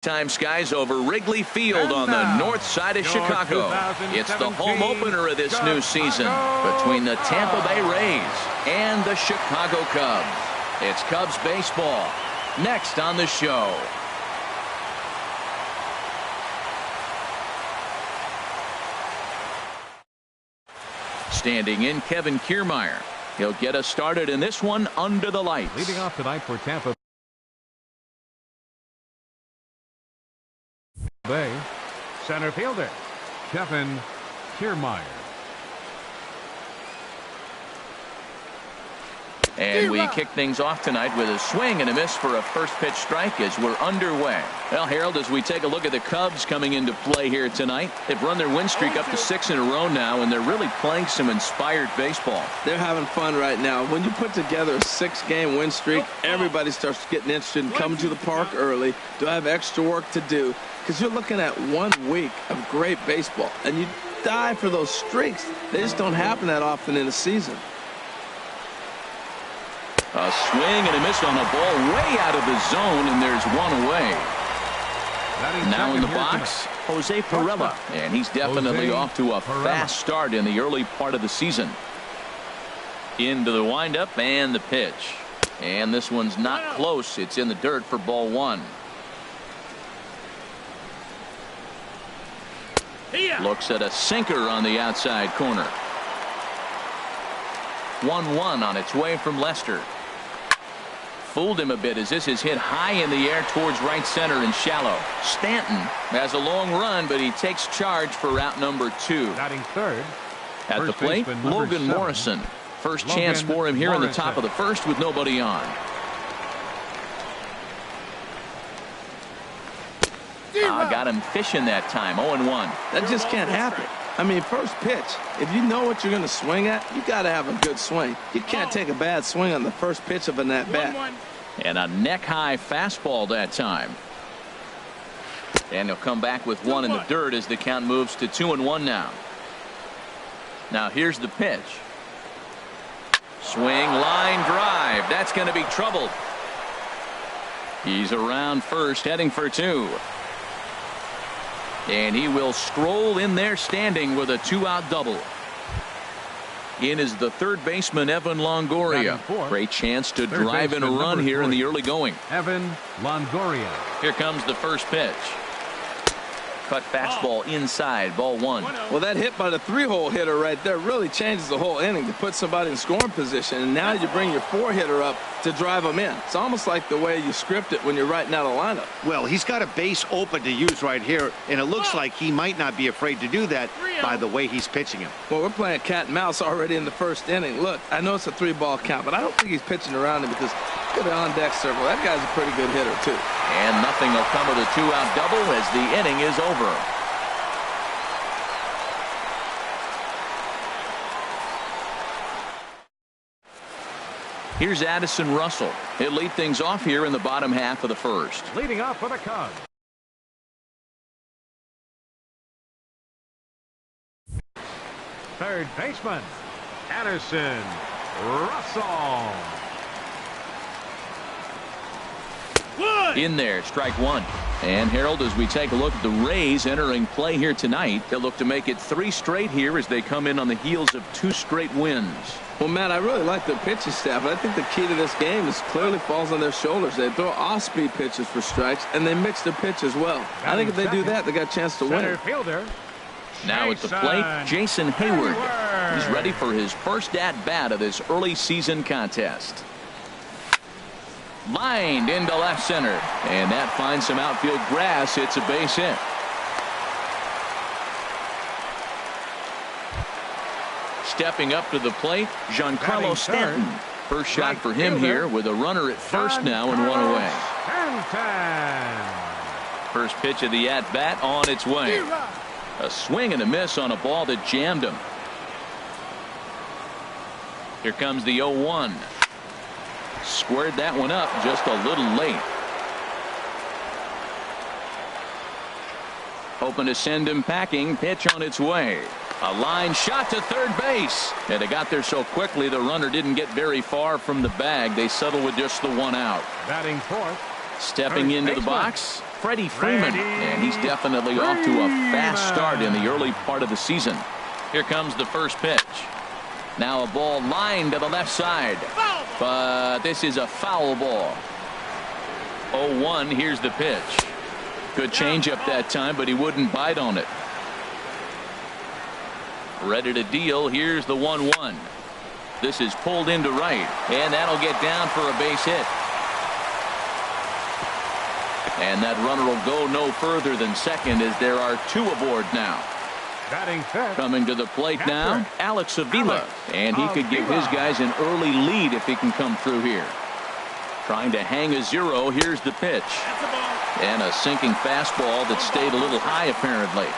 Time skies over Wrigley Field on the north side of Chicago. It's the home opener of this new season between the Tampa Bay Rays and the Chicago Cubs. It's Cubs baseball next on the show. Standing in, Kevin Kiermaier. He'll get us started in this one under the lights. Leading off tonight for Tampa Bay, center fielder Kevin Kiermaier. And we kick things off tonight with a swing and a miss for a first pitch strike as we're underway. Well, Harold, as we take a look at the Cubs coming into play here tonight, they've run their win streak up to 6 in a row now, and they're really playing some inspired baseball. They're having fun right now. When you put together a 6-game win streak, everybody starts getting interested in coming to the park early. Do I have extra work to do? Because you're looking at 1 week of great baseball, and you die for those streaks. They just don't happen that often in a season. A swing and a miss on a ball way out of the zone, and there's one away. Now in the box, Jose Pirela, and he's definitely off to a fast start in the early part of the season. Into the windup and the pitch. And this one's not close. It's in the dirt for ball 1. Looks at a sinker on the outside corner. 1-1 on its way from Lester. Fooled him a bit as this is hit high in the air towards right center and shallow. Stanton has a long run, but he takes charge for route number 2. Batting third. At the plate, Logan Morrison. First chance for him here in the top of the first with nobody on. Got him fishing that time. 0-1. That just can't happen. I mean, first pitch, if you know what you're going to swing at, you got to have a good swing. You can't take a bad swing on the first pitch of an at-bat. And a neck-high fastball that time. And he'll come back with one in the dirt as the count moves to 2-1 now. Now here's the pitch. Swing, line drive. That's going to be trouble. He's around first, heading for 2. And he will stroll in there standing with a 2-out double. In is the third baseman, Evan Longoria. Great chance to drive in a run here in the early going. Evan Longoria. Here comes the first pitch. Cut fastball inside, ball 1. Well, that hit by the 3-hole hitter right there really changes the whole inning to put somebody in scoring position. And now you bring your 4-hitter up to drive them in. It's almost like the way you script it when you're writing out a lineup. Well, he's got a base open to use right here, and it looks like he might not be afraid to do that by the way he's pitching him. Well, we're playing cat and mouse already in the first inning. Look, I know it's a 3-ball count, but I don't think he's pitching around him because look at the on-deck circle. That guy's a pretty good hitter, too. And nothing will come of the 2-out double as the inning is over. Here's Addison Russell. He'll lead things off here in the bottom half of the first. Leading off for the Cubs. Third baseman, Addison Russell. In there, strike 1. And Harold, as we take a look at the Rays entering play here tonight, they'll look to make it 3 straight here as they come in on the heels of 2 straight wins. Well, Matt, I really like their pitching staff, but I think the key to this game is clearly falls on their shoulders. They throw off-speed pitches for strikes, and they mix their pitch as well. I think if they do that, they got a chance to win. Fielder. Now at the plate, Jason Hayward. He's ready for his first at-bat of this early season contest. Lined into left center, and that finds some outfield grass. It's a base hit. Stepping up to the plate, Giancarlo Stanton. First shot for him here with a runner at first now and 1 away. First pitch of the at-bat on its way. A swing and a miss on a ball that jammed him. Here comes the 0-1. Squared that one up just a little late. Hoping to send him packing. Pitch on its way. A line shot to third base. And they got there so quickly the runner didn't get very far from the bag. They settled with just the 1 out. Batting fourth, Stepping into the box, Freddie Freeman, and he's definitely off to a fast start in the early part of the season. Here comes the first pitch. Now a ball lined to the left side, but this is a foul ball. 0-1, here's the pitch. Good changeup that time, but he wouldn't bite on it. Ready to deal. Here's the 1-1. This is pulled into right, and that'll get down for a base hit. And that runner will go no further than second as there are two aboard now. Coming to the plate now, Alex Avila, and he could give his guys an early lead if he can come through here. Trying to hang a zero. Here's the pitch. And a sinking fastball that stayed a little high apparently.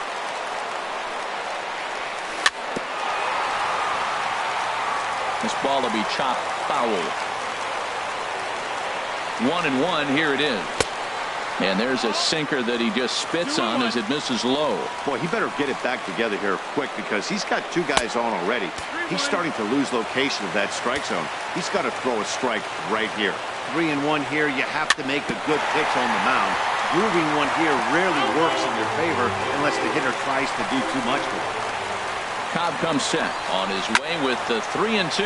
This ball will be chopped foul. 1-1. Here it is. And there's a sinker that he just spits on as it misses low. Boy, he better get it back together here quick because he's got two guys on already. He's starting to lose location of that strike zone. He's got to throw a strike right here. 3-1 here. You have to make a good pitch on the mound. Grooving one here rarely works in your favor unless the hitter tries to do too much with it. Cobb comes set on his way with the 3-2.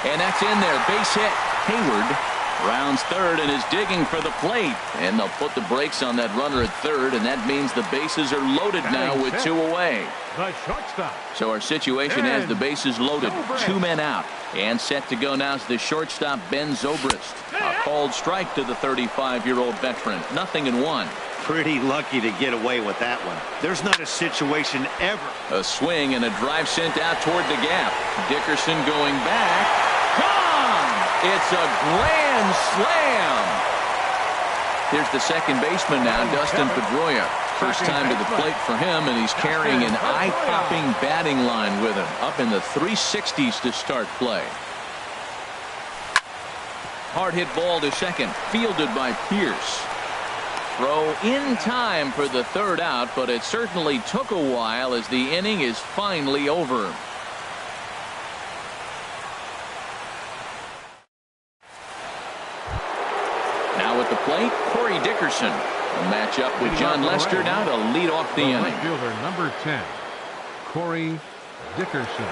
And that's in there. Base hit. Hayward rounds third and is digging for the plate. And they'll put the brakes on that runner at third, and that means the bases are loaded now with two away. The shortstop. So our situation has the bases loaded, two men out, and set to go now is the shortstop Ben Zobrist. A called strike to the 35-year-old veteran. 0-1. Pretty lucky to get away with that one. There's not a situation ever. A swing and a drive sent out toward the gap. Dickerson going back. Gone! It's a grand slam. Here's the second baseman now, Dustin Pedroia. First time to the plate for him, and he's carrying an eye-popping batting line with him. Up in the 360s to start play. Hard hit ball to second, fielded by Pierce. Throw in time for the third out, but it certainly took a while as the inning is finally over. Now at the plate, Corey Dickerson. A matchup with John Lester now to lead off the inning. Right fielder number 10, Corey Dickerson.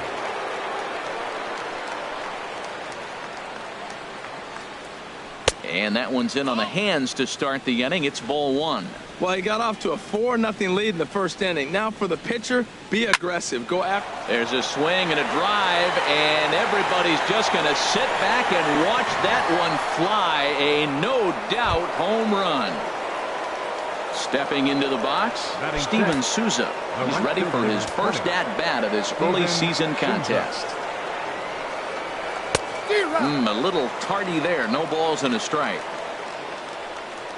And that one's in on the hands to start the inning. It's ball one. Well, he got off to a 4-0 lead in the first inning. Now for the pitcher, be aggressive. Go after. There's a swing and a drive, and everybody's just going to sit back and watch that one fly. A no-doubt home run. Stepping into the box, Steven Souza. He's ready for his first at-bat of this early season contest. A little tardy there. No balls and a strike.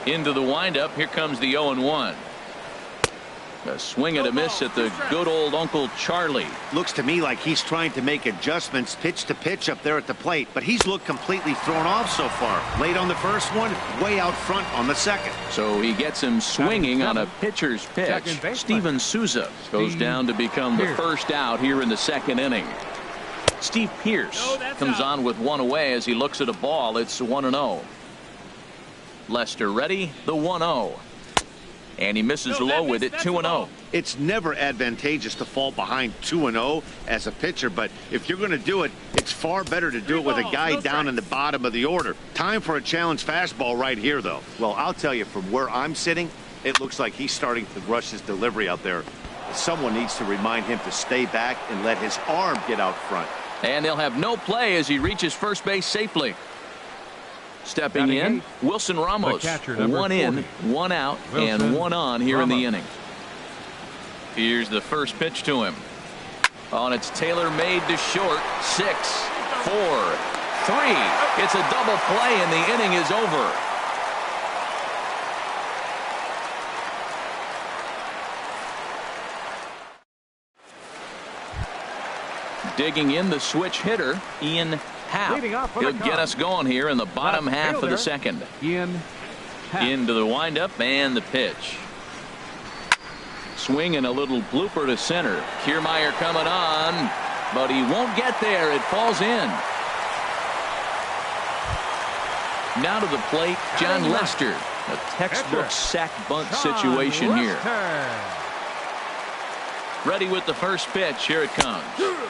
Into the windup. Here comes the 0-1. A swing and a miss at the good old Uncle Charlie. Looks to me like he's trying to make adjustments pitch to pitch up there at the plate, but he's looked completely thrown off so far. Late on the first one, way out front on the second. So he gets him swinging on a pitcher's pitch. Steven Souza goes down to become the first out here in the second inning. Steve Pierce comes on with one away as he looks at a ball. It's 1-0. Lester ready, the 1-0. And he misses low with it, 2-0. It's never advantageous to fall behind 2-0 as a pitcher, but if you're going to do it, it's far better to do it with a guy down in the bottom of the order. Time for a challenge fastball right here, though. Well, I'll tell you, from where I'm sitting, it looks like he's starting to rush his delivery out there. Someone needs to remind him to stay back and let his arm get out front. And he'll have no play as he reaches first base safely. Stepping in, Wilson Ramos. One in, one out, and one on here in the inning. Here's the first pitch to him. On its tailor-made to short. 6, 4, 3. It's a double play, and the inning is over. Digging in the switch hitter, Ian Happ. He'll get us going here in the bottom half of the second. Into the windup and the pitch. Swing and a little blooper to center. Kiermaier coming on, but he won't get there. It falls in. Now to the plate, John Lester. A textbook sack bunt situation here. Ready with the first pitch. Here it comes.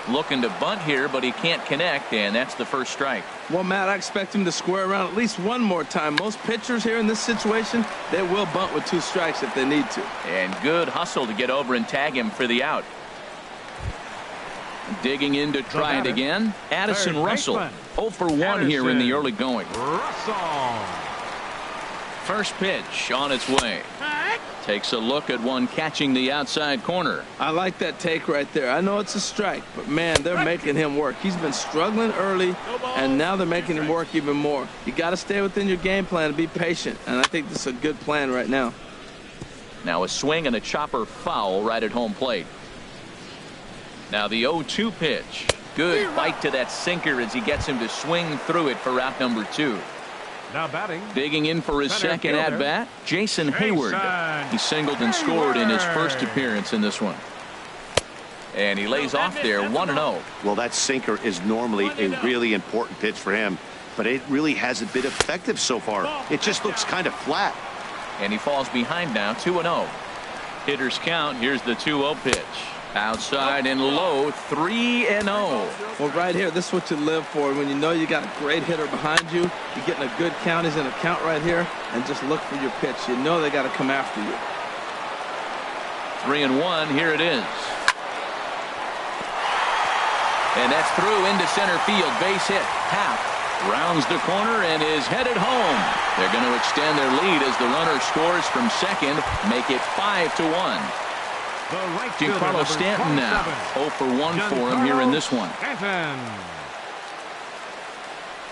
Looking to bunt here, but he can't connect, and that's the first strike. Well, Matt, I expect him to square around at least one more time. Most pitchers here in this situation, they will bunt with 2 strikes if they need to. And good hustle to get over and tag him for the out. Digging in to try it again. Addison Russell. 0 for 1 here in the early going. First pitch on its way. Takes a look at one catching the outside corner. I like that take right there. I know it's a strike, but man, they're making him work. He's been struggling early, and now they're making him work even more. You got to stay within your game plan and be patient, and I think this is a good plan right now. Now a swing and a chopper foul right at home plate. Now the 0-2 pitch. Good bite to that sinker as he gets him to swing through it for out number 2. Now batting. Digging in for his second at-bat, Jason Hayward. He singled and scored in his first appearance in this one. And he lays off there 1-0. Well, that sinker is normally a really important pitch for him, but it really hasn't been effective so far. It just looks kind of flat. And he falls behind now 2-0. Hitters count. Here's the 2-0 pitch. Outside and low, 3-0. Well, right here, this is what you live for. When you know you got a great hitter behind you, you're getting a good count. He's in a count right here, and just look for your pitch. You know they got to come after you. 3-1. Here it is. And that's through into center field. Base hit. Happ rounds the corner and is headed home. They're going to extend their lead as the runner scores from second, make it 5-1. Giancarlo Stanton now 0 for 1 for him here in this one.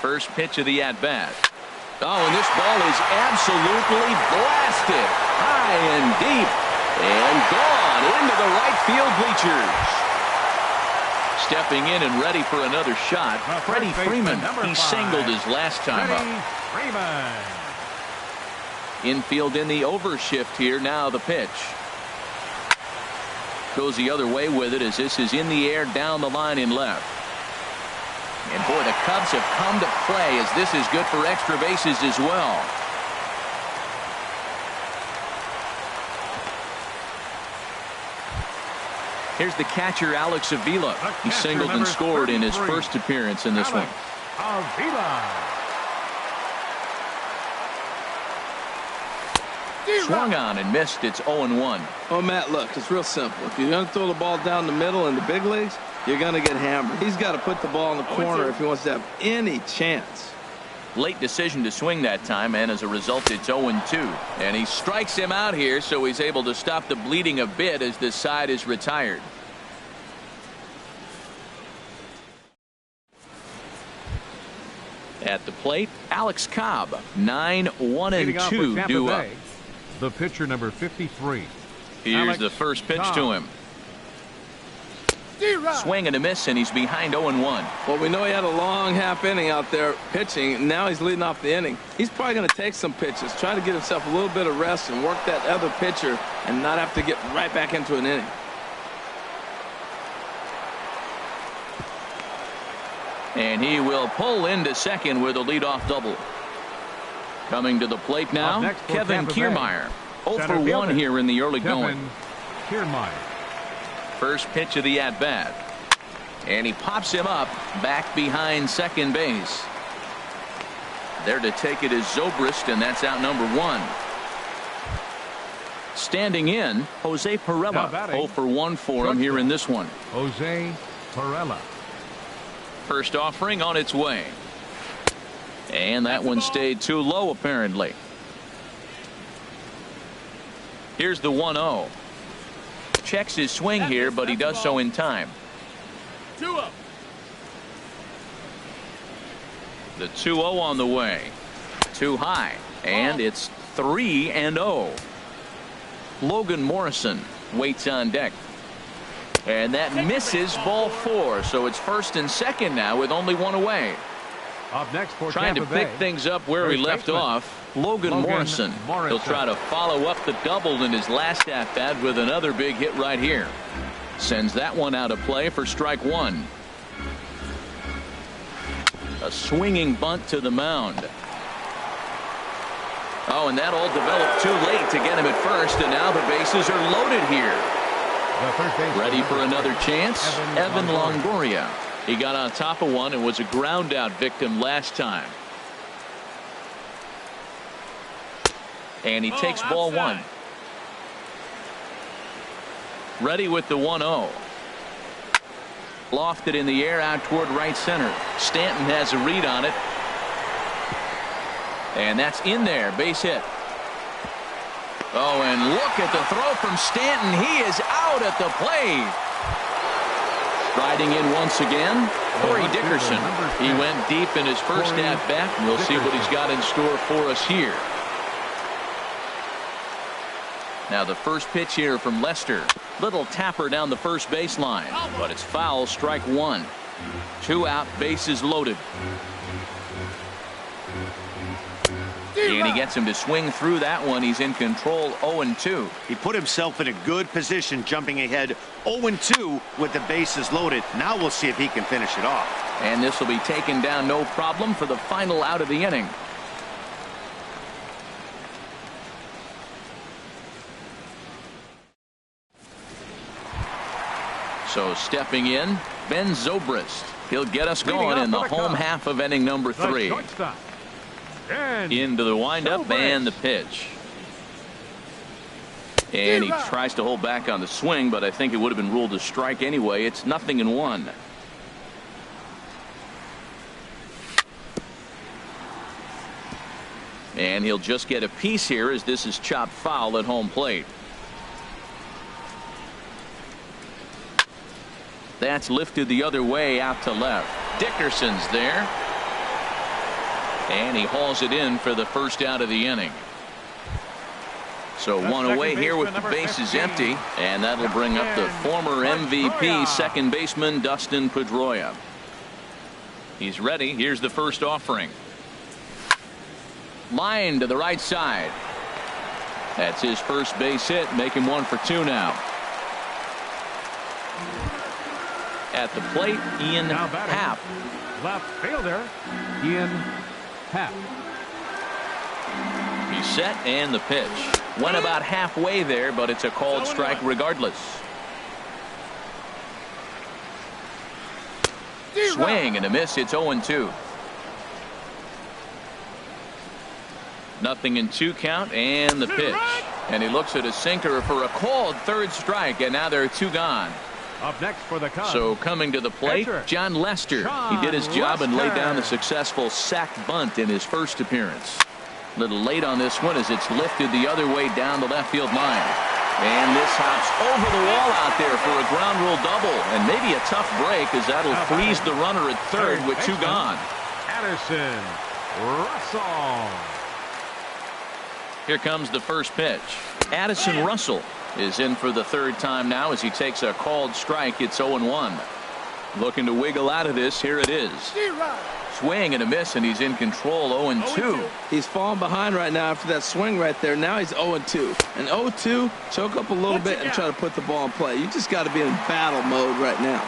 First pitch of the at-bat. Oh, and this ball is absolutely blasted high and deep and gone into the right field bleachers. Stepping in and ready for another shot, Freddie Freeman. He singled his last time up. Infield in the overshift here. Now the pitch. Goes the other way with it as this is in the air down the line in left. And boy, the Cubs have come to play as this is good for extra bases as well. Here's the catcher, Alex Avila. He singled and scored in his first appearance in this one. Swung on and missed. It's 0-1. Oh, Matt, look, it's real simple. If you're going to throw the ball down the middle in the big leagues, you're going to get hammered. He's got to put the ball in the corner if he wants to have any chance. Late decision to swing that time, and as a result, it's 0-2. And he strikes him out here, so he's able to stop the bleeding a bit as this side is retired. At the plate, Alex Cobb, 9-1-2 due up. The pitcher, number 53. Here's Alex the first pitch Cobb. to him. Swing and a miss, and he's behind 0-1. Well, we know he had a long half inning out there pitching. Now he's leading off the inning. He's probably going to take some pitches, try to get himself a little bit of rest and work that other pitcher and not have to get right back into an inning. And he will pull into second with a leadoff double. Coming to the plate now, Kevin Kiermaier. 0 for 1 here in the early going. Kiermaier. First pitch of the at-bat. And he pops him up back behind second base. There to take it is Zobrist, and that's out number 1. Standing in, Jose Pirela. 0 for 1 for him here in this one. Jose Pirela. First offering on its way. And that one stayed too low, apparently. Here's the 1-0. Checks his swing here, but he does so in time. 2-0. The 2-0 on the way. Too high. And it's 3-0. Logan Morrison waits on deck. And that misses ball 4. So it's first and second now with only one away. Up next for Trying to pick things up where he left off. Logan Morrison. He'll try to follow up the double in his last at-bat with another big hit right here. Sends that one out of play for strike 1. A swinging bunt to the mound. Oh, and that all developed too late to get him at first, and now the bases are loaded here. Ready for another chance? Evan Longoria. He got on top of one and was a ground out victim last time. And he takes ball one. Ready with the 1-0. Lofted in the air out toward right center. Stanton has a read on it. And that's in there. Base hit. Oh, and look at the throw from Stanton. He is out at the plate. Riding in once again, Corey Dickerson. He went deep in his first at bat. We'll see what he's got in store for us here. Now the first pitch here from Lester. Little tapper down the first baseline, but it's foul. Strike one. 2 out, bases loaded. And he gets him to swing through that one. He's in control. 0-2. He put himself in a good position, jumping ahead 0-2 with the bases loaded. Now we'll see if he can finish it off. And this will be taken down no problem for the final out of the inning. So stepping in, Ben Zobrist. He'll get us going in the home half of inning number 3. Into the windup and the pitch. And he tries to hold back on the swing, but I think it would have been ruled a strike anyway. It's 0-1. And he'll just get a piece here as this is chopped foul at home plate. That's lifted the other way out to left. Dickerson's there. And he hauls it in for the first out of the inning. So one away here with the bases empty. And that'll bring up the former MVP second baseman Dustin Pedroia. He's ready. Here's the first offering. Line to the right side. That's his first base hit. Make him 1 for 2 now. At the plate, Ian Happ. Left fielder, Ian Happ. He's set and the pitch. Went about halfway there, but it's a called strike regardless. Swing and a miss. It's 0-2. 0-2 count and the pitch. And he looks at a sinker for a called third strike, and now there are 2 gone. Up next for the Cubs. So coming to the plate, John Lester. He did his job and laid down a successful sac bunt in his first appearance. A little late on this one as it's lifted the other way down the left field line. And this hops over the wall out there for a ground rule double. And maybe a tough break as that'll freeze the runner at third with 2 gone. Addison Russell. Here comes the first pitch. Addison Russell is in for the third time now as he takes a called strike. It's 0-1. Looking to wiggle out of this. Here it is. Swing and a miss, and he's in control. 0-2. He's falling behind right now after that swing right there. Now he's 0-2. And 0-2, choke up a little bit and try to put the ball in play. You just got to be in battle mode right now.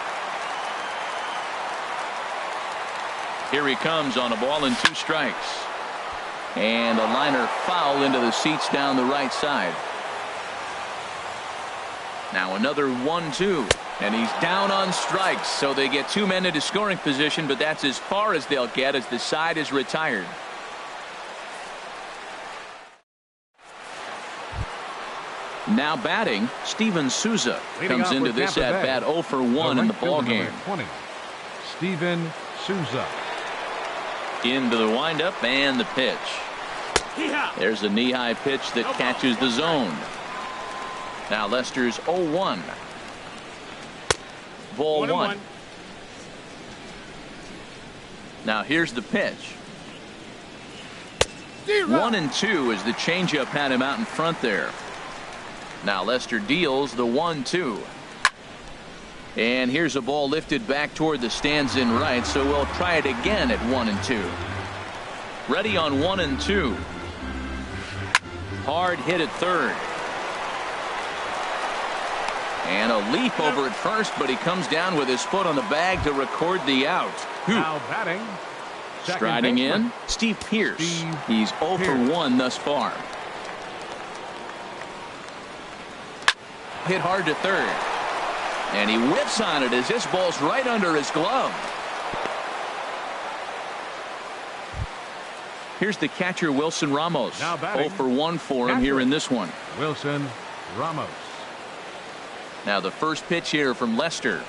Here he comes on a ball and 2 strikes. And a liner foul into the seats down the right side. Now another 1-2, and he's down on strikes, so they get 2 men into scoring position, but that's as far as they'll get as the side is retired. Now batting, Steven Souza comes into this at bat 0 for 1 in the ball game. Steven Souza. Into the windup and the pitch. There's a knee-high pitch that catches the zone. Now Lester's 0-1. Ball 1. Now here's the pitch. 1-2 as the changeup had him out in front there. Now Lester deals the 1-2. And here's a ball lifted back toward the stands in right, so we'll try it again at 1-2. Ready on 1-2. Hard hit at third. And a leap over at first, but he comes down with his foot on the bag to record the out. Now batting, Striding in, Steve Pierce. He's 0 for 1 thus far. Hit hard to third. And he whips on it as this ball's right under his glove. Here's the catcher, Wilson Ramos. 0 for 1 for him here in this one. Wilson Ramos. Now the first pitch here from Lester.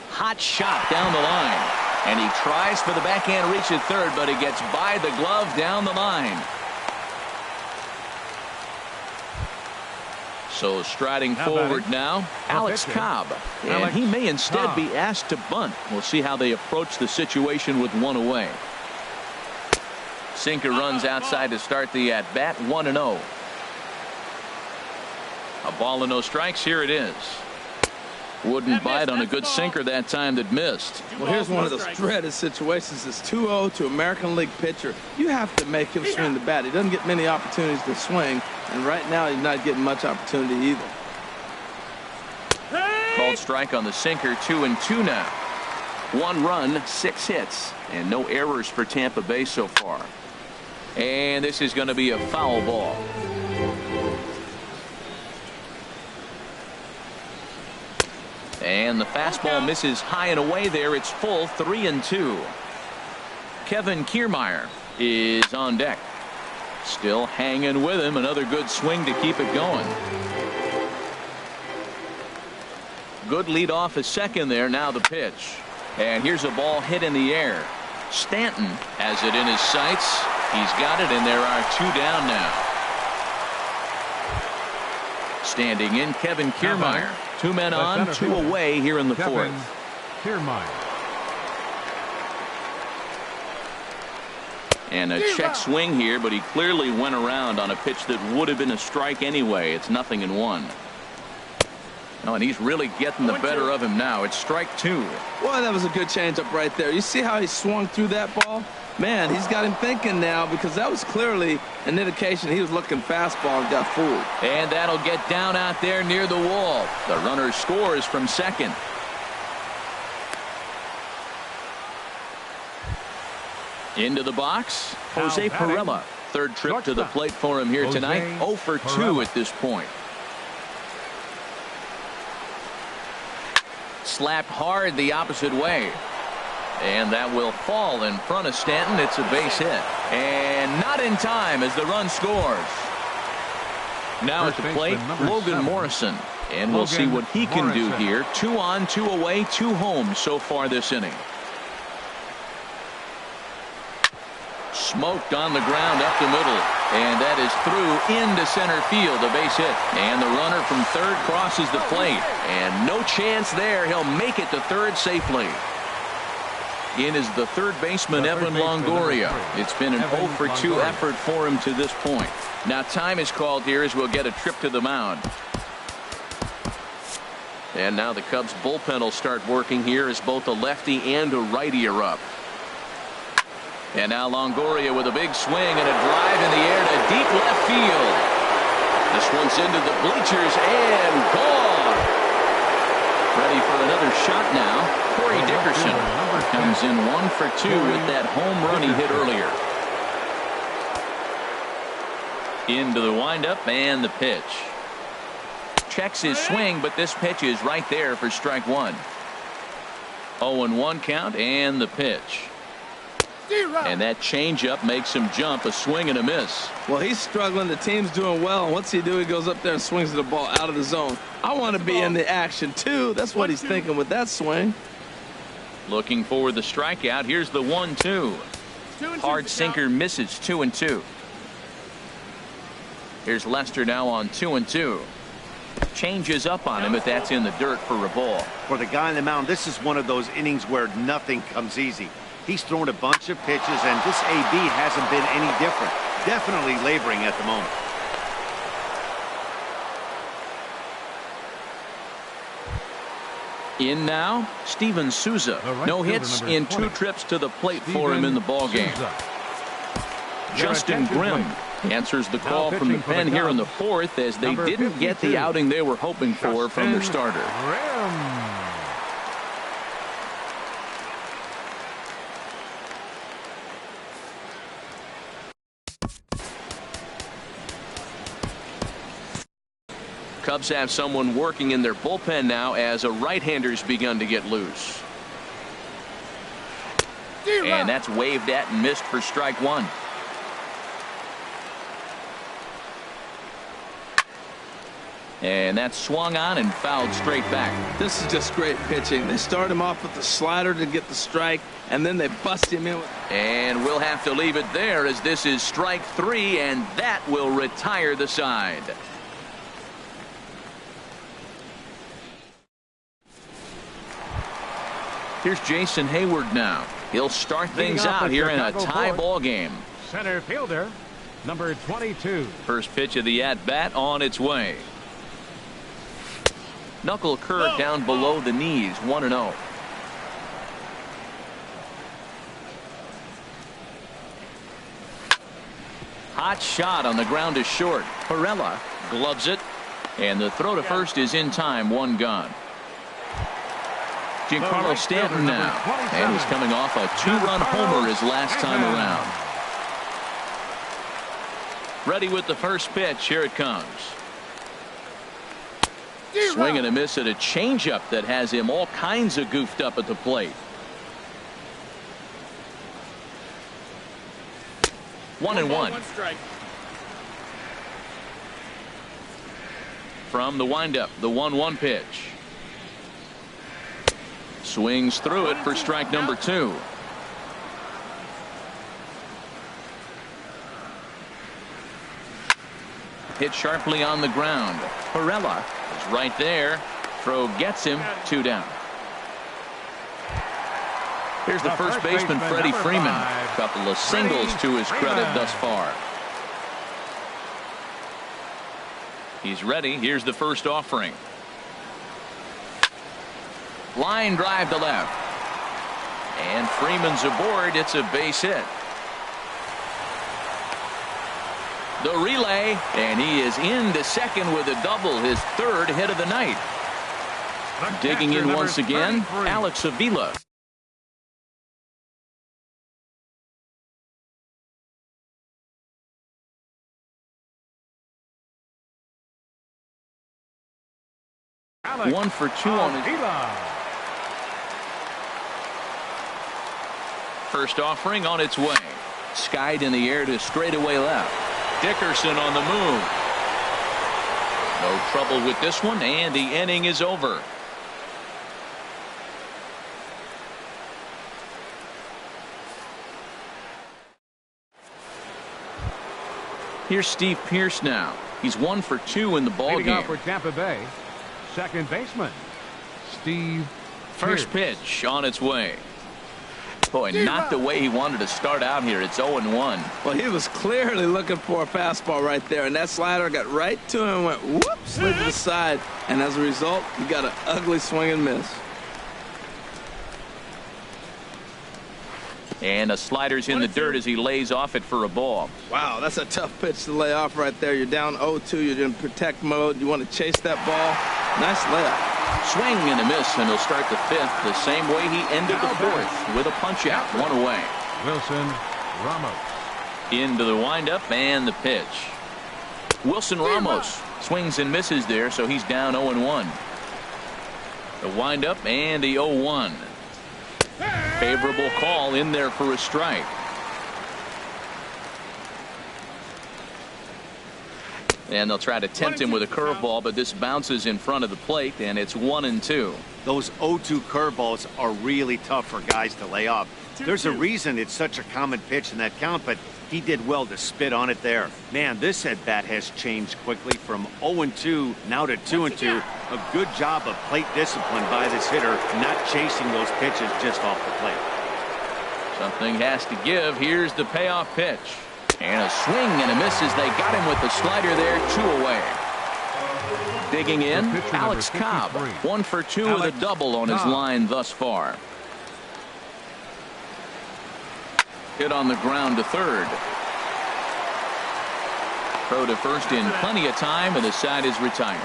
Hot shot down the line. And he tries for the backhand reach at third, but he gets by the glove down the line. So striding forward now, Alex Cobb. And he may instead be asked to bunt. We'll see how they approach the situation with one away. Sinker runs outside to start the at-bat, 1-0. A ball and no strikes. Here it is. Wouldn't bite on a good sinker that time that missed. Well, here's one of those dreaded situations. It's 2-0 to American League pitcher. You have to make him swing the bat. He doesn't get many opportunities to swing, and right now he's not getting much opportunity either. Called strike on the sinker, 2-2 now. 1 run, 6 hits, and no errors for Tampa Bay so far. And this is going to be a foul ball. And the fastball misses high and away there. It's full, 3-2. Kevin Kiermaier is on deck. Still hanging with him. Another good swing to keep it going. Good lead off a second there. Now the pitch. And here's a ball hit in the air. Stanton has it in his sights. He's got it, and there are 2 down now. Standing in, Kevin Kiermaier. 2 men on, 2 away here in the 4th. Kiermaier. And a check swing here, but he clearly went around on a pitch that would have been a strike anyway. It's 0-1. Oh, and he's really getting the better of him now. It's strike 2. Boy, that was a good changeup right there. You see how he swung through that ball? Man, he's got him thinking now, because that was clearly an indication he was looking fastball and got fooled. And that'll get down out there near the wall. The runner scores from second. Into the box, Jose Perella. Third trip to the plate for him here tonight. 0 for 2 at this point. Slapped hard the opposite way. And that will fall in front of Stanton. It's a base hit. And not in time as the run scores. Now at the plate, Logan Morrison. And we'll see what he can do here. 2 on, 2 away, 2 home so far this inning. Smoked on the ground up the middle. And that is through into center field, a base hit. And the runner from third crosses the plate. And no chance there. He'll make it to third safely. In is the third baseman, Evan Longoria. It's been an 0 for 2 effort for him to this point. Now time is called here as we'll get a trip to the mound. And now the Cubs bullpen will start working here as both a lefty and a righty are up. And now Longoria with a big swing and a drive in the air to deep left field. This one's into the bleachers and gone. Ready for another shot now. Corey Dickerson comes in 1 for 2 with that home run he hit earlier. Into the windup and the pitch. Checks his swing, but this pitch is right there for strike 1. 0-1 count and the pitch. And that changeup makes him jump. A swing and a miss. Well, he's struggling. The team's doing well. And what's he do? He goes up there and swings the ball out of the zone. I want to be in the action, too. That's what he's thinking with that swing. Looking for the strikeout. Here's the 1-2. Hard sinker misses. 2-2. Here's Lester now on 2-2. Changes up on him, but that's in the dirt for a ball. For the guy on the mound, this is one of those innings where nothing comes easy. He's thrown a bunch of pitches, and this AB hasn't been any different. Definitely laboring at the moment. In now, Steven Souza. No hits in 2 trips to the plate for him in the ballgame. Justin Grimm answers the call from the pen here in the 4th as they didn't get the outing they were hoping for from their starter. Cubs have someone working in their bullpen now as a right-hander's begun to get loose. And that's waved at and missed for strike one. And that's swung on and fouled straight back. This is just great pitching. They start him off with the slider to get the strike, and then they bust him in. And we'll have to leave it there as this is strike three, and that will retire the side. Here's Jason Hayward now. He'll start things out here in a tie ball game. Center fielder, number 22. First pitch of the at-bat on its way. Knuckle curve down below the knees, 1-0. Hot shot on the ground is short. Perella gloves it, and the throw to first is in time, one gone. Giancarlo Stanton now, and he's coming off a two-run homer his last time around. Ready with the first pitch. Here it comes. Swing and a miss at a changeup that has him all kinds of goofed up at the plate. 1-1. From the windup, the 1-1 pitch. Swings through it for strike number two. Hit sharply on the ground. Perella is right there. Throw gets him, two down. Here's the first baseman, Freddie Freeman. A couple of singles to his credit thus far. He's ready. Here's the first offering. Line drive to left. And Freeman's aboard. It's a base hit. The relay, and he is into second with a double, his third hit of the night. Digging in once again, Alex Avila. One for two on his first offering on its way. Skied in the air to straightaway left. Dickerson on the move. No trouble with this one, and the inning is over. Here's Steve Pearce now. He's 1 for 2 in the ball Leading game. off for Tampa Bay, second baseman Steve First Pearce. pitch on its way. Boy, not the way he wanted to start out here. It's 0-1. Well, he was clearly looking for a fastball right there, and that slider got right to him and went whoop, slid to the side, and as a result, he got an ugly swing and miss. And a slider's in the dirt as he lays off it for a ball. Wow, that's a tough pitch to lay off right there. You're down 0-2. You're in protect mode. You want to chase that ball. Nice layup. Swing and a miss, and he'll start the fifth the same way he ended the fourth with a punch out, one away. Wilson Ramos. Into the windup and the pitch. Wilson Ramos swings and misses there, so he's down 0-1. The windup and the 0-1. Favorable call in there for a strike. And they'll try to tempt him with a curveball, but this bounces in front of the plate, and it's 1-2. Those 0-2 curveballs are really tough for guys to lay off. There's a reason it's such a common pitch in that count, but he did well to spit on it there. Man, this at-bat has changed quickly from 0-2 now to 2-2. A good job of plate discipline by this hitter, not chasing those pitches just off the plate. Something has to give. Here's the payoff pitch. And a swing and a miss as they got him with the slider there, 2 away. Digging in, Alex Cobb, 1 for 2 with a double on his line thus far. Hit on the ground to third. Throw to first in plenty of time, and the side is retired.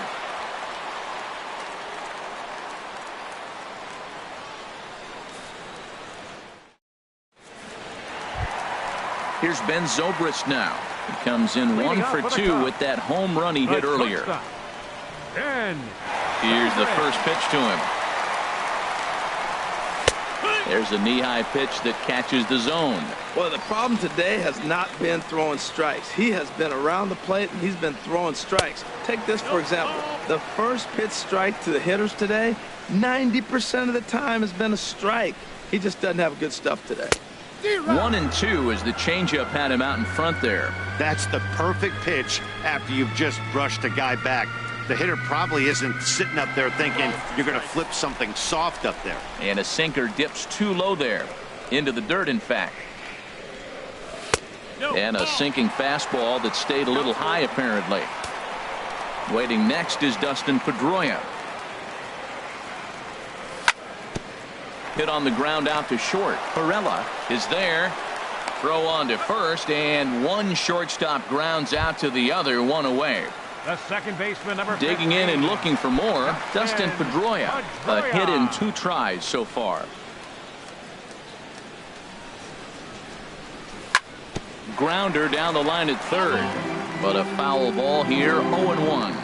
Here's Ben Zobrist now. He comes in 1 for 2 with that home run he hit earlier. 10. Here's the first pitch to him. There's a knee-high pitch that catches the zone. Well, the problem today has not been throwing strikes. He has been around the plate, and he's been throwing strikes. Take this, for example. The first pitch strike to the hitters today, 90% of the time has been a strike. He just doesn't have good stuff today. 1-2 as the changeup had him out in front there. That's the perfect pitch after you've just brushed a guy back. The hitter probably isn't sitting up there thinking you're going to flip something soft up there. And a sinker dips too low there. Into the dirt, in fact. And a sinking fastball that stayed a little high, apparently. Waiting next is Dustin Pedroia. Hit on the ground out to short. Perella is there. Throw on to first, and one shortstop grounds out to the other, one away. The second baseman, number Digging in and looking for more, Dustin Pedroia. A hit in 2 tries so far. Grounder down the line at third, but a foul ball here, 0-1.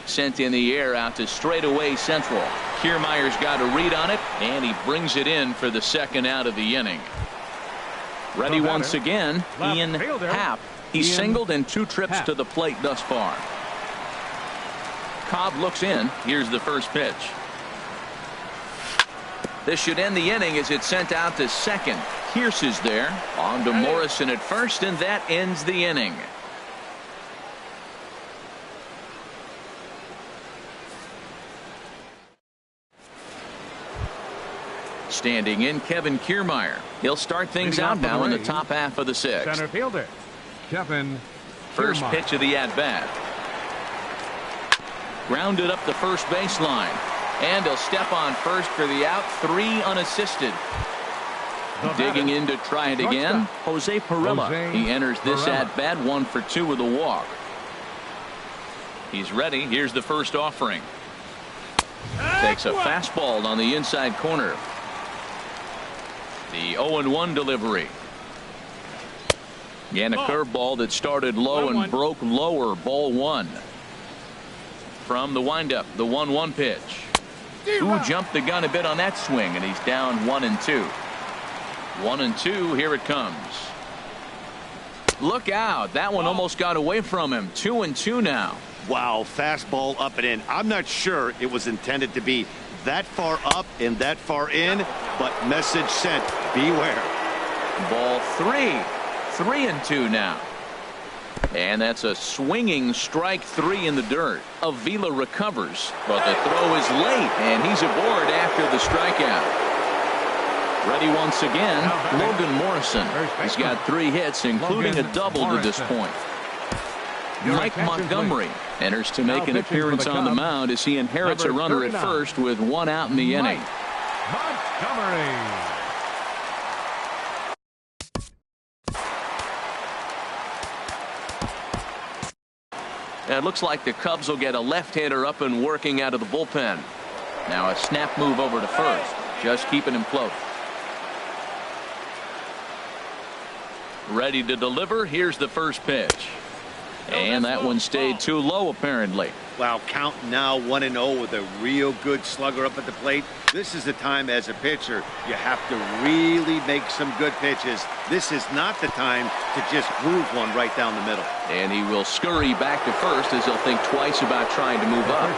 Sent in the air out to straightaway central. Kiermaier's got a read on it, and he brings it in for the second out of the inning. Ready once again, Ian Happ. He's singled in 2 trips to the plate thus far. Cobb looks in. Here's the first pitch. This should end the inning as it's sent out to second. Pierce is there. On to Morrison at first, and that ends the inning. Standing in, Kevin Kiermaier. He'll start things out now in the top half of the 6th. Center fielder, Kevin First Kiermaier. pitch of the at-bat. Grounded up the first baseline. And he'll step on first for the out. 3 unassisted. Digging in to try it again, Jose Perella. He enters this at-bat 1 for 2 with a walk. He's ready. Here's the first offering. Takes a fastball on the inside corner. The 0-1 delivery. And a curveball that started low and broke lower. Ball 1. From the windup, the 1-1 pitch. Who jumped the gun a bit on that swing, and he's down 1-2. 1-2. Here it comes. Look out. That one almost got away from him. 2-2 now. Wow, fastball up and in. I'm not sure it was intended to be that far up and that far in, but message sent. Beware. Ball 3. 3-2 now. And that's a swinging strike 3 in the dirt. Avila recovers, but the throw is late, and he's aboard after the strikeout. Ready once again, Logan Morrison. He's got 3 hits, including a double to this point. Mike Montgomery enters to make an appearance on the mound as he inherits a runner at first with 1 out in the inning. Montgomery. It looks like the Cubs will get a left-hander up and working out of the bullpen. Now a snap move over to first, just keeping him close. Ready to deliver. Here's the first pitch. And that one stayed too low, apparently. Wow, count now 1-0 with a real good slugger up at the plate. This is the time as a pitcher you have to really make some good pitches. This is not the time to just groove one right down the middle. And he will scurry back to first as he'll think twice about trying to move up.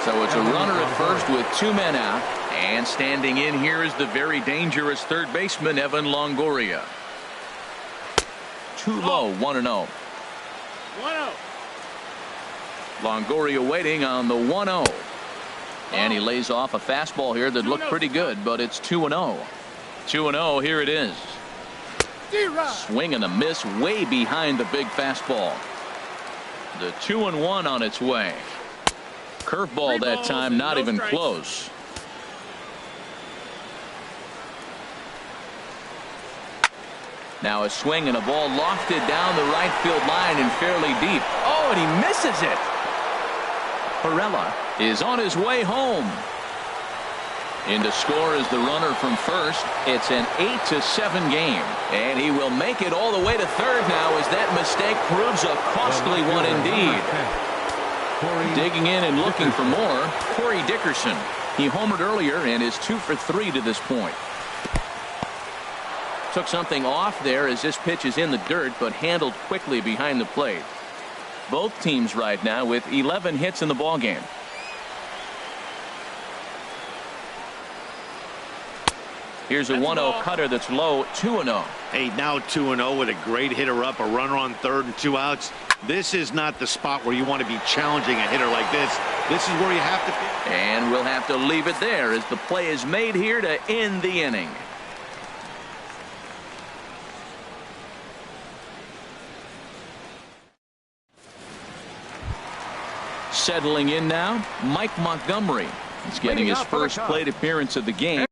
So it's a runner at first with 2 men out. And standing in here is the very dangerous third baseman, Evan Longoria. Too low, 1-0. 1-0. Longoria waiting on the 1-0. And he lays off a fastball here that looked pretty good, but it's 2-0. 2-0, here it is. Swing and a miss way behind the big fastball. The 2-1 on its way. Curveball that time, not even close. Now a swing and a ball lofted down the right field line and fairly deep. Oh, and he misses it. Perella is on his way home. In to score is the runner from first. It's an 8-7 game. And he will make it all the way to third now as that mistake proves a costly one indeed. Digging in and looking for more, Corey Dickerson. He homered earlier and is 2 for 3 to this point. Took something off there as this pitch is in the dirt, but handled quickly behind the plate. Both teams right now with 11 hits in the ballgame. Here's a 1-0 cutter that's low, 2-0. Hey, now 2-0 with a great hitter up, a runner on third and 2 outs. This is not the spot where you want to be challenging a hitter like this. This is where you have to. And we'll have to leave it there as the play is made here to end the inning. Settling in now, Mike Montgomery. He's getting his first plate appearance of the game.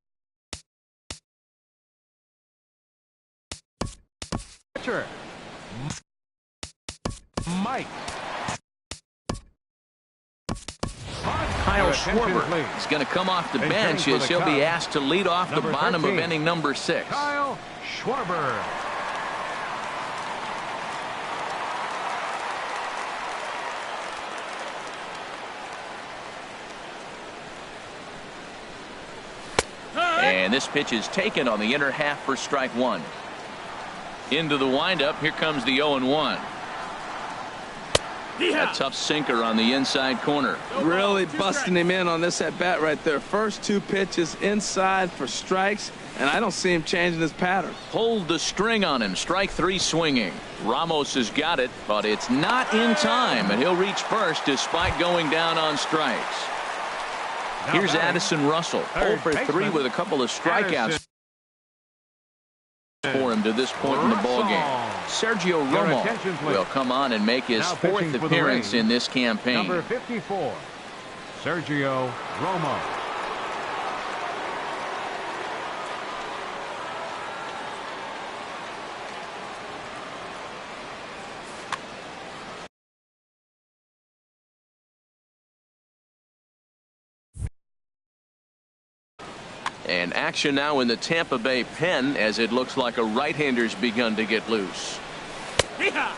Mike. Kyle Schwarber is going to come off the bench as he'll be asked to lead off the bottom of inning number 6. Kyle Schwarber. And this pitch is taken on the inner half for strike 1. Into the windup. Here comes the 0-1. A tough sinker on the inside corner. Really busting him in on this at bat right there. First 2 pitches inside for strikes, and I don't see him changing his pattern. Pulled the string on him. Strike 3 swinging. Ramos has got it, but it's not in time, and he'll reach first despite going down on strikes. Here's Addison Russell, 0 for 3 with a couple of strikeouts for him to this point in the ballgame. Sergio Romo will come on and make his 4th appearance in this campaign. Number 54, Sergio Romo. And action now in the Tampa Bay pen as it looks like a right-hander's begun to get loose.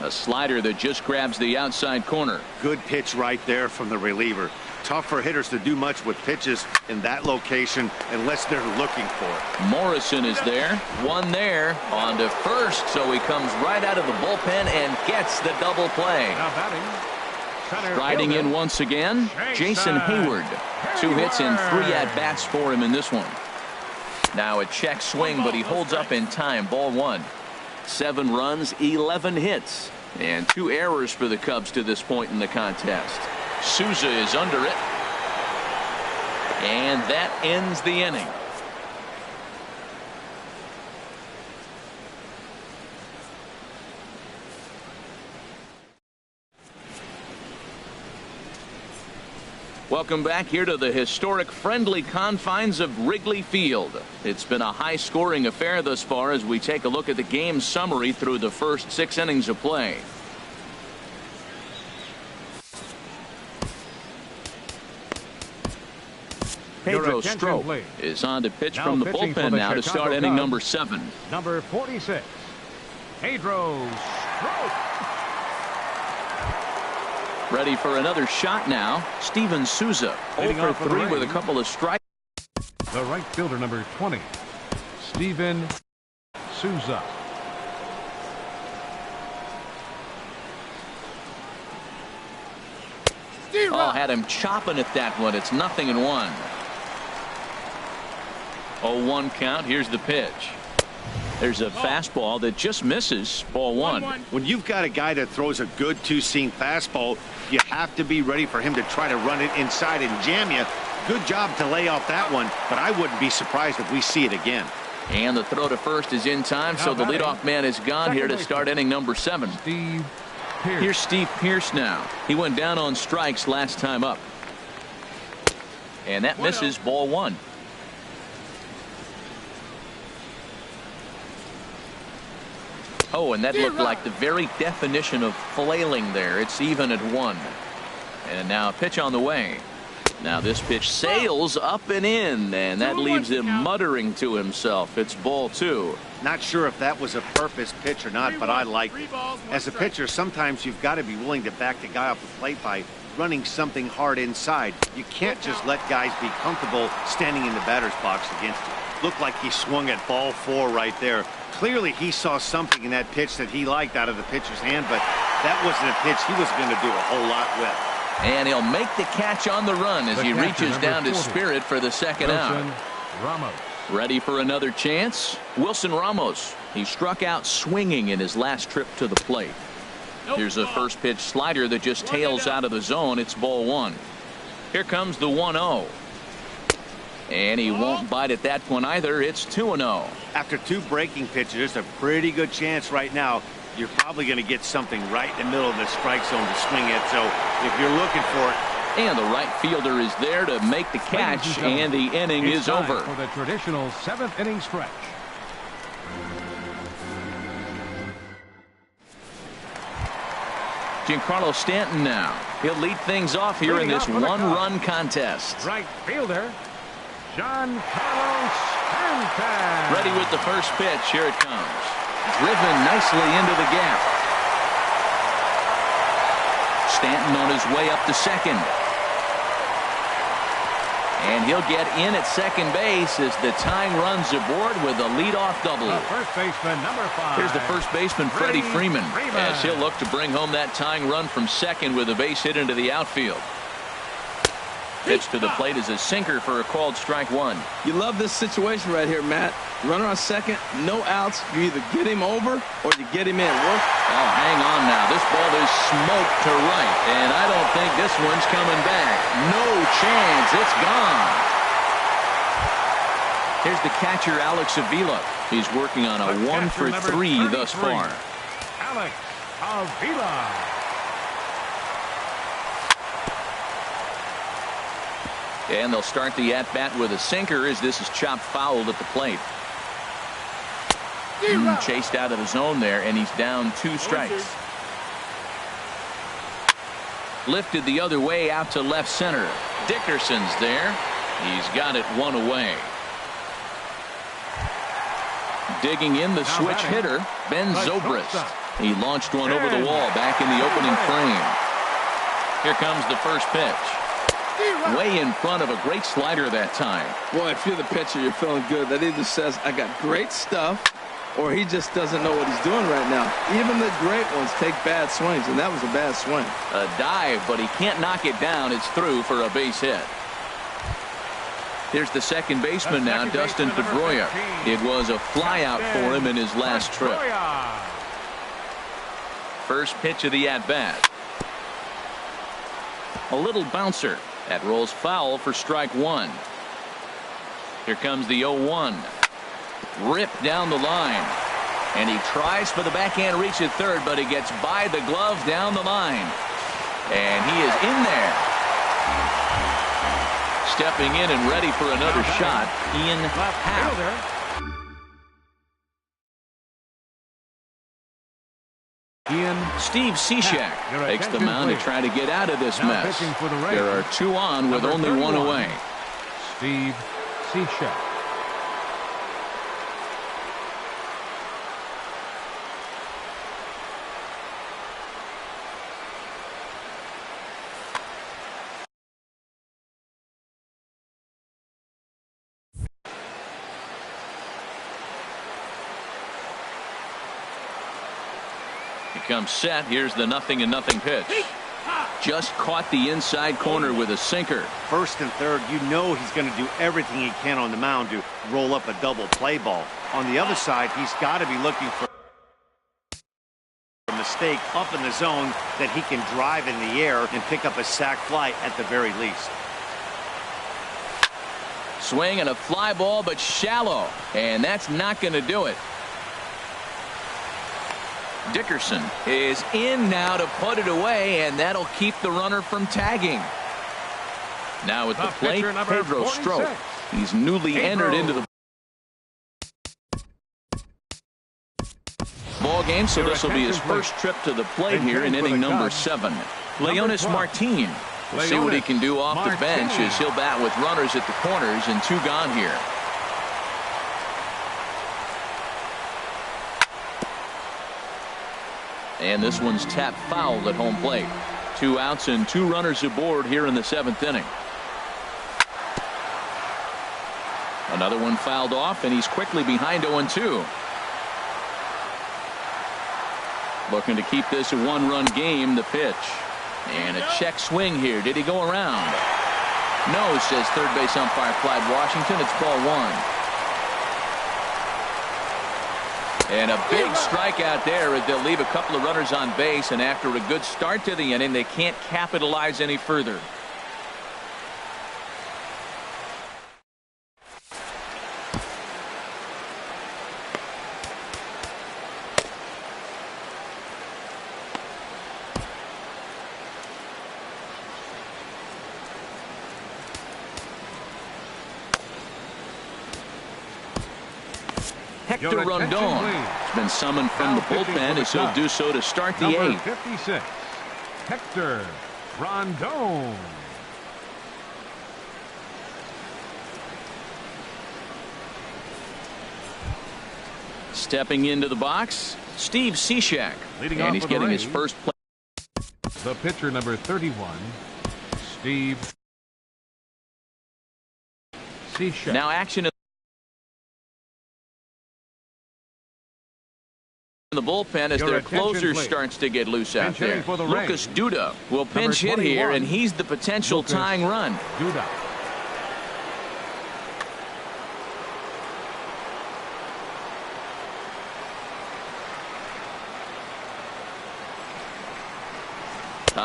A slider that just grabs the outside corner. Good pitch right there from the reliever. Tough for hitters to do much with pitches in that location unless they're looking for it. Morrison is there. One there on to first, so he comes right out of the bullpen and gets the double play. Striding in once again, Jason Hayward. 2 hits and 3 at-bats for him in this one. Now a check swing, but he holds up in time. Ball 1. 7 runs, 11 hits, and 2 errors for the Cubs to this point in the contest. Souza is under it, and that ends the inning. Welcome back here to the historic friendly confines of Wrigley Field. It's been a high-scoring affair thus far as we take a look at the game summary through the first 6 innings of play. Pedro Strop is on to pitch from the bullpen now to start inning number 7. Number 46, Pedro Strop. Ready for another shot now. Steven Souza, 0 for 3 with a couple of strikes. The right fielder, number 20, Steven Souza. Oh, had him chopping at that one. It's 0-1. 0-1 count. Here's the pitch. There's a fastball that just misses. Ball 1. When you've got a guy that throws a good 2-seam fastball, you have to be ready for him to try to run it inside and jam you. Good job to lay off that one, but I wouldn't be surprised if we see it again. And the throw to first is in time, so the leadoff man is gone here to start inning number 7. Steve Pearce. Here's Steve Pearce now. He went down on strikes last time up. And that misses. Ball 1. Oh, and that looked like the very definition of flailing there. It's even at 1. And now a pitch on the way. Now this pitch sails up and in, and that leaves him muttering to himself. It's ball 2. Not sure if that was a purpose pitch or not, but I like it. As a pitcher, sometimes you've got to be willing to back the guy off the plate by running something hard inside. You can't just let guys be comfortable standing in the batter's box against you. Looked like he swung at ball 4 right there. Clearly he saw something in that pitch that he liked out of the pitcher's hand, but that wasn't a pitch he was going to do a whole lot with. And he'll make the catch on the run as he reaches down to Spirit for the second out. Ramos. Ready for another chance? Wilson Ramos. He struck out swinging in his last trip to the plate. Here's a first pitch slider that just tails out of the zone. It's ball 1. Here comes the 1-0. And he won't bite at that one either. It's 2-0. After 2 breaking pitches, there's a pretty good chance right now you're probably going to get something right in the middle of the strike zone to swing at. So if you're looking for it. And the right fielder is there to make the catch, and the inning is over. For the traditional 7th inning stretch. Giancarlo Stanton now. He'll lead things off here in this one-run contest. Right fielder, Giancarlo Stanton. Ready with the first pitch. Here it comes. Driven nicely into the gap. Stanton on his way up to second. And he'll get in at second base as the tying runs aboard with a leadoff double. First baseman, number 5. Here's the first baseman, Freddie Freeman, as he'll look to bring home that tying run from second with a base hit into the outfield. Pitch to the plate is a sinker for a called strike 1. You love this situation right here, Matt. Runner on second, no outs. You either get him over or you get him in. Oh, hang on now. This ball is smoked to right, and I don't think this one's coming back. No chance. It's gone. Here's the catcher, Alex Avila. He's working on a 1-for-3 thus far. Alex Avila. And they'll start the at-bat with a sinker as this is chopped fouled at the plate. Chased out of the zone there, and he's down 2 strikes. Lifted the other way out to left center. Dickerson's there. He's got it 1 away. Digging in the switch hitter, Ben Zobrist. He launched one over the wall back in the opening frame. Here comes the first pitch. Way in front of a great slider that time. Boy, if you're the pitcher, you're feeling good. That either says, I got great stuff, or he just doesn't know what he's doing right now. Even the great ones take bad swings, and that was a bad swing. A dive, but he can't knock it down. It's through for a base hit. Here's the second baseman now, Dustin Pedroia. It was a flyout for him in his last trip. First pitch of the at-bat. A little bouncer. That rolls foul for strike 1. Here comes the 0-1. Ripped down the line. And he tries for the backhand reach at third, but he gets by the glove down the line. And he is in there. Stepping in and ready for another shot, Ian Happ. Steve Cishek takes the mound to try to get out of this mess. There are 2 on with only 1 away. Steve Cishek. Comes set. Here's the 0-0 pitch. Just caught the inside corner with a sinker. First and third, you know he's going to do everything he can on the mound to roll up a double play ball. On the other side, he's got to be looking for a mistake up in the zone that he can drive in the air and pick up a sac fly at the very least. Swing and a fly ball, but shallow, and that's not going to do it. Dickerson is in now to put it away, and that'll keep the runner from tagging. Now at the plate, Pedro Strop. He's newly entered into the ball game, so this will be his first trip to the plate here in inning number 7. Leonis Martin See what he can do off the bench as he'll bat with runners at the corners and 2 gone here. And this one's tapped foul at home plate. 2 outs and 2 runners aboard here in the 7th inning. Another one fouled off, and he's quickly behind 0-2. Looking to keep this a 1-run game. The pitch. And a check swing here. Did he go around? No, says third base umpire Clyde Washington. It's ball 1. And a big strikeout there as they'll leave a couple of runners on base, and after a good start to the inning, they can't capitalize any further. Hector Rondon has been summoned from the bullpen as he'll do so to start the 8th. 56, Hector Rondon. Stepping into the box, Steve Cishek. And he's getting his first play. The pitcher, number 31, Steve Cishek. Now action in the bullpen as their closer starts to get loose out there. Lucas Duda will pinch hit here, and he's the potential tying run. Duda.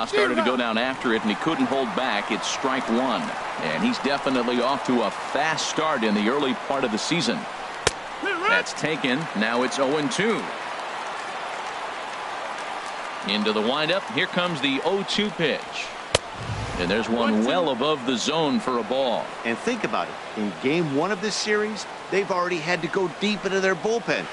Started to go down after it, and he couldn't hold back. It's strike 1, and he's definitely off to a fast start in the early part of the season. That's taken. Now it's 0-2. Into the windup. Here comes the 0-2 pitch. And there's one well above the zone for a ball. And think about it. In game 1 of this series, they've already had to go deep into their bullpen.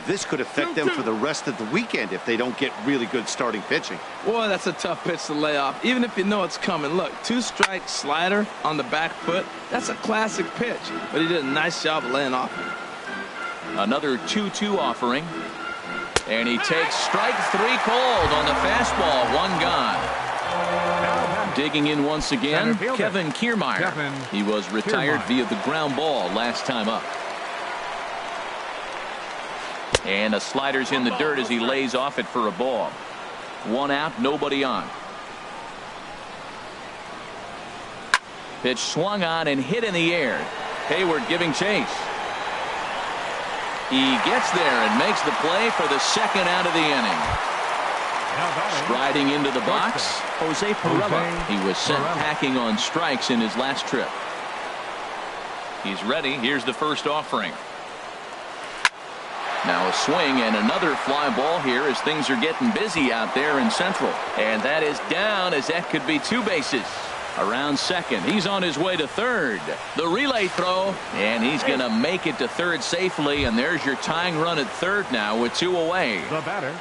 This could affect them for the rest of the weekend if they don't get really good starting pitching. Boy, that's a tough pitch to lay off, even if you know it's coming. Look, 2-strike slider on the back foot. That's a classic pitch, but he did a nice job of laying off it. Another 2-2 offering. And he takes strike 3 cold on the fastball. 1 gone. Digging in once again, Kevin Kiermaier. He was retired via the ground ball last time up. And the slider's in the dirt as he lays off it for a ball. 1 out, nobody on. Pitch swung on and hit in the air. Hayward giving chase. He gets there and makes the play for the 2nd out of the inning. Striding into the box, Jose Pirela. He was sent packing on strikes in his last trip. He's ready. Here's the first offering. Now a swing and another fly ball here as things are getting busy out there in Central. And that is down as that could be 2 bases. Around second. He's on his way to third. The relay throw, and he's going to make it to third safely, and there's your tying run at third now with 2 away. The batter,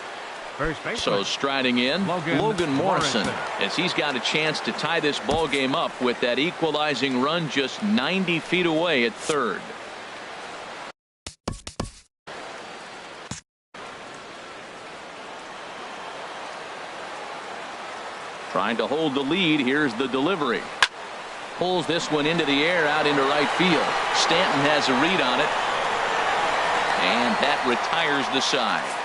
first baseman. So striding in, Logan Morrison, as he's got a chance to tie this ball game up with that equalizing run just 90 feet away at third. Trying to hold the lead. Here's the delivery. Pulls this one into the air out into right field. Stanton has a read on it. And that retires the side.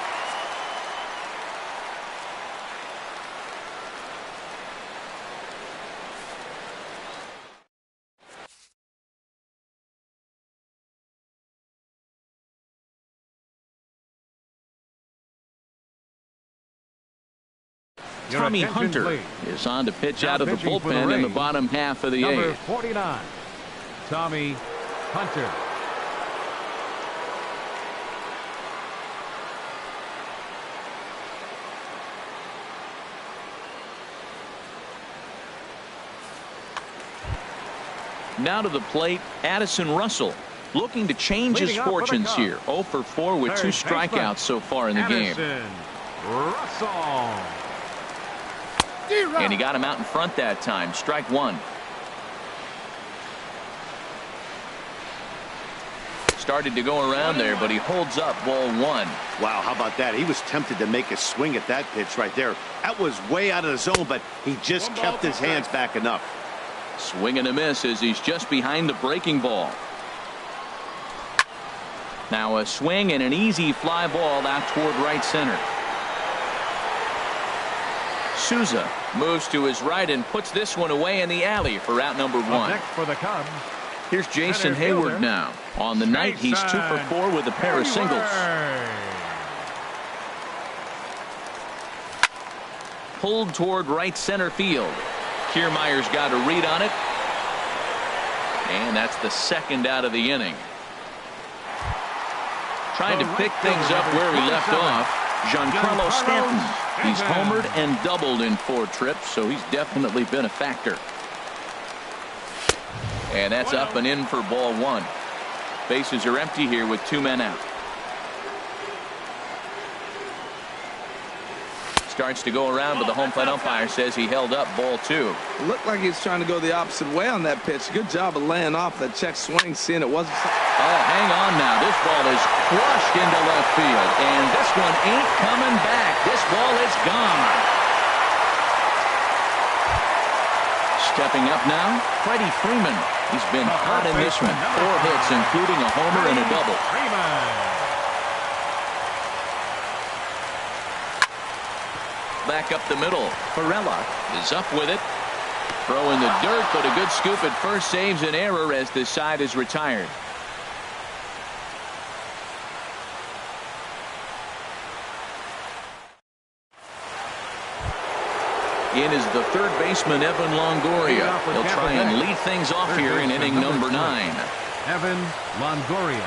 Tommy Hunter is on to pitch out of the bullpen in the bottom half of the 8th. Number 49, Tommy Hunter. Now to the plate, Addison Russell, looking to change his fortunes here. 0 for 4 with 2 strikeouts so far in the game. Russell. And he got him out in front that time. Strike one. Started to go around there, but he holds up ball one. Wow, how about that? He was tempted to make a swing at that pitch right there. That was way out of the zone, but he just kept his hands back enough. Swing and a miss as he's just behind the breaking ball. Now a swing and an easy fly ball out toward right center. Souza moves to his right and puts this one away in the alley for out number one. Next for the Cubs. Here's Jason Hayward now. On the night, he's 2 for 4 with a pair of singles. Pulled toward right center field. Kiermaier's got a read on it. And that's the second out of the inning. Trying to pick things up where he left off. Giancarlo Stanton. He's homered and doubled in 4 trips, so he's definitely been a factor. And that's up and in for ball one. Bases are empty here with 2 men out. Starts to go around, but the home plate umpire says he held up ball 2. Looked like he's trying to go the opposite way on that pitch. Good job of laying off that check swing, seeing it wasn't. Oh, hang on now. This ball is crushed into left field, and this one ain't coming back. This ball is gone. Stepping up now, Freddie Freeman. He's been hot in this one. 4 hits, including a homer and a double. Back up the middle. Perella is up with it. Throw in the dirt, but a good scoop at first saves an error as the side is retired. In is the third baseman, Evan Longoria. He'll try and lead things off here in inning number 9. Evan Longoria.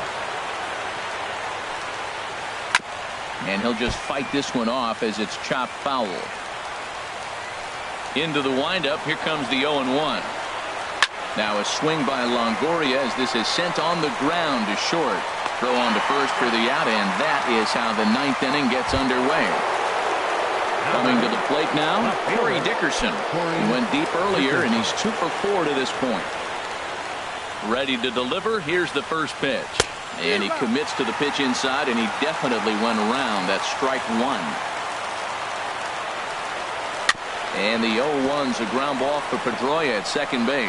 And he'll just fight this one off as it's chopped foul. Into the windup. Here comes the 0-1. Now a swing by Longoria as this is sent on the ground to short. Throw on to first for the out, and that is how the 9th inning gets underway. Coming to the plate now, Corey Dickerson. He went deep earlier, and he's 2 for 4 to this point. Ready to deliver. Here's the first pitch. And he commits to the pitch inside, and he definitely went around. That's strike one. And the 0-1's a ground ball for Pedroia at second base.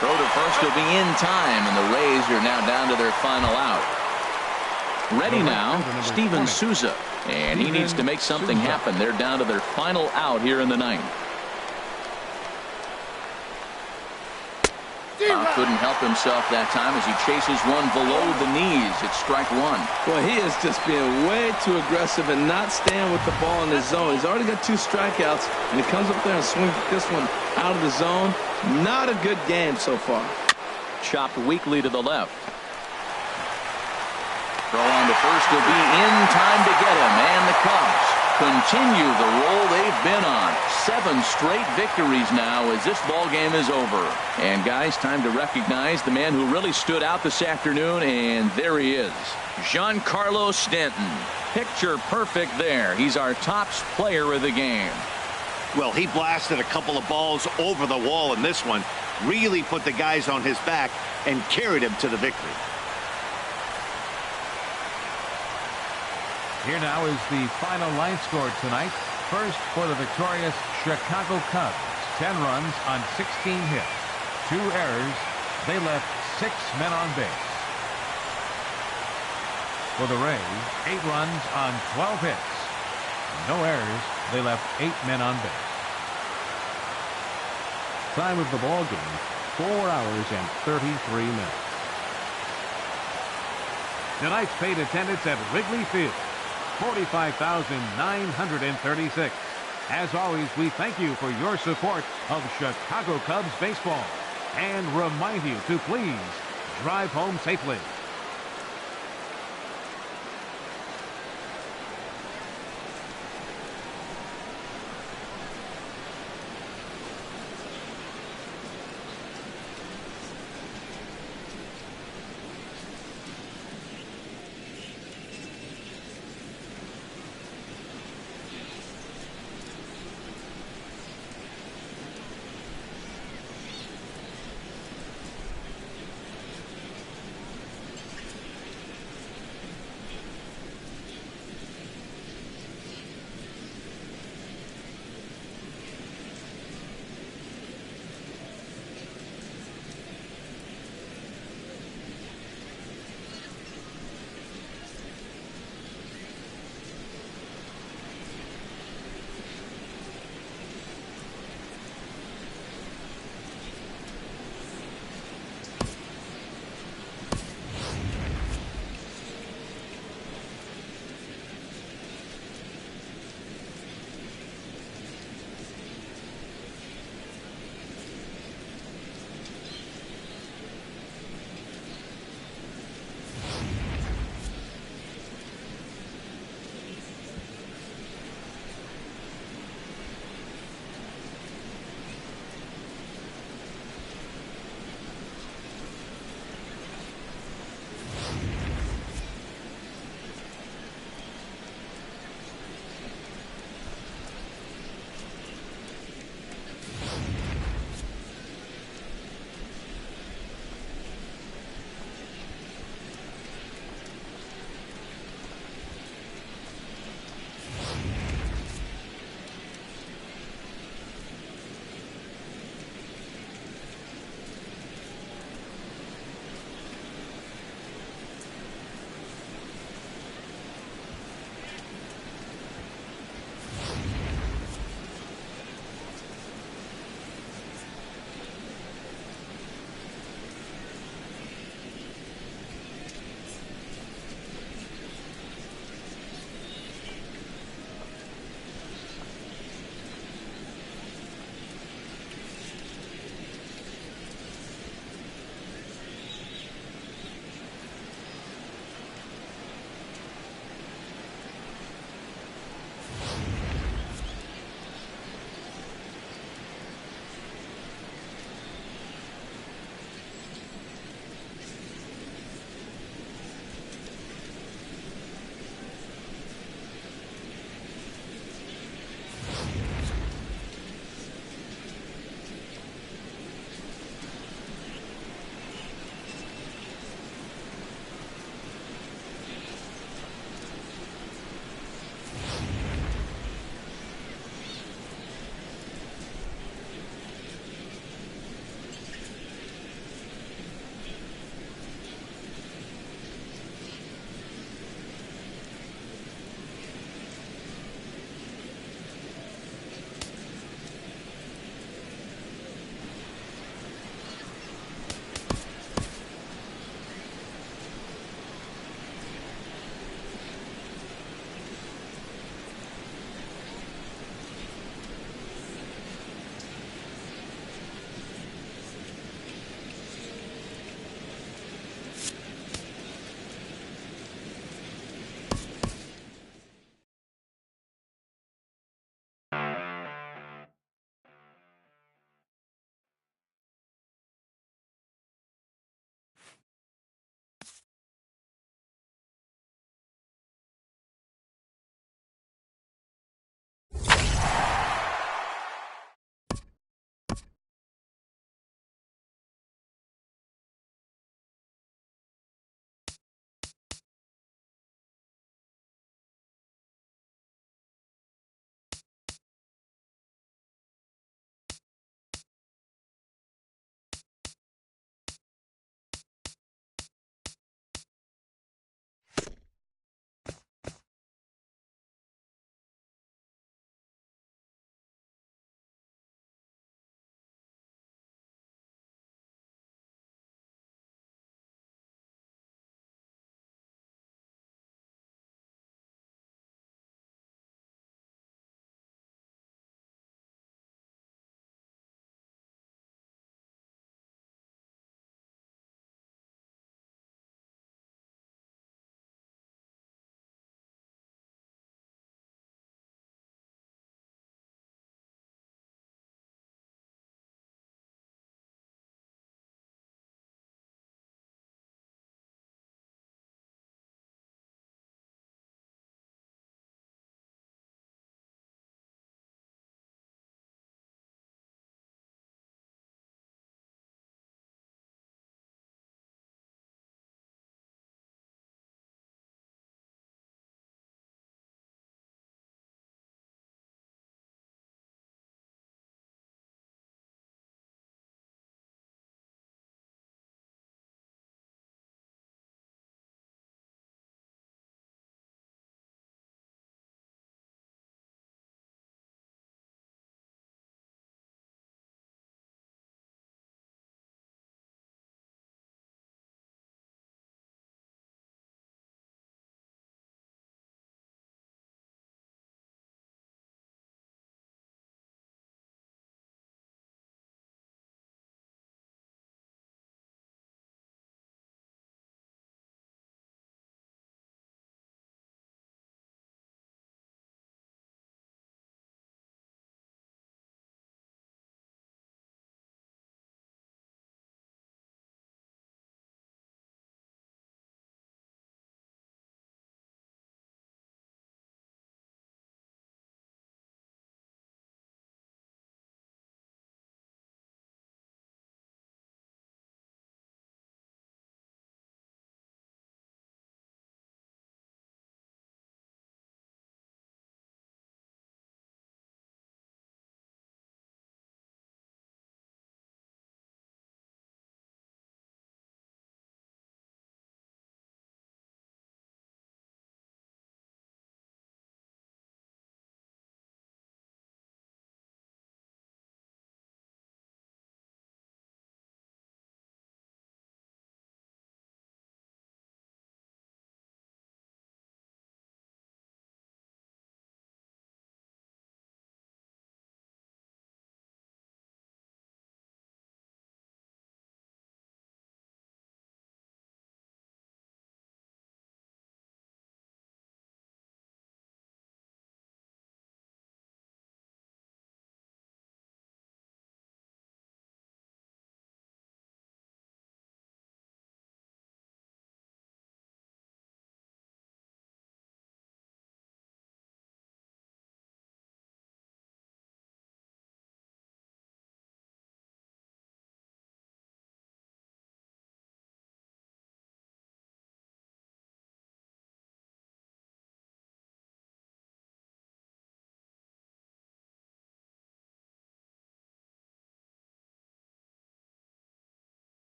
Throw to first will be in time, and the Rays are now down to their final out. Ready now, Steven Souza. And he needs to make something happen. They're down to their final out here in the 9th. Couldn't help himself that time as he chases one below the knees. It's strike one. Well, he is just being way too aggressive and not staying with the ball in his zone. He's already got 2 strikeouts, and he comes up there and swings this one out of the zone. Not a good game so far. Chopped weakly to the left. Throw on to first will be in time to get him, and the Cubs continue the roll they've been on. 7 straight victories now as this ball game is over. And guys, time to recognize the man who really stood out this afternoon, and there he is, Giancarlo Stanton. Picture perfect there. He's our top player of the game. Well, he blasted a couple of balls over the wall in this one, really put the guys on his back and carried him to the victory. Here now is the final line score tonight. First for the victorious Chicago Cubs. 10 runs on 16 hits. 2 errors. They left 6 men on base. For the Rays, 8 runs on 12 hits. No errors. They left 8 men on base. Time of the ball game, 4 hours and 33 minutes. Tonight's paid attendance at Wrigley Field, 45,936. As always, we thank you for your support of Chicago Cubs baseball and remind you to please drive home safely.